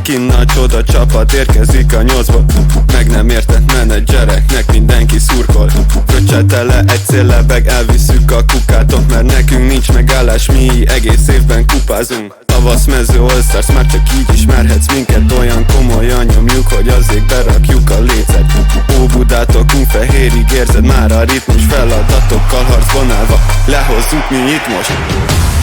kinn a csoda csapat érkezik a 8-ból. Meg nem értett menedzsereknek mindenki szurkol. Fröccselt tele egy céllebeg, elvisszük a kukátot, mert nekünk nincs megállás, mi egész évben kupázunk. Tavasz mező All-Stars, már csak így ismerhetsz minket. Olyan komolyan nyomjuk, hogy azért berakjuk a lécet. Óbudától Kunfehérig érzed már a ritmus, feladatokkal harcban állva lehozzuk mi itt most.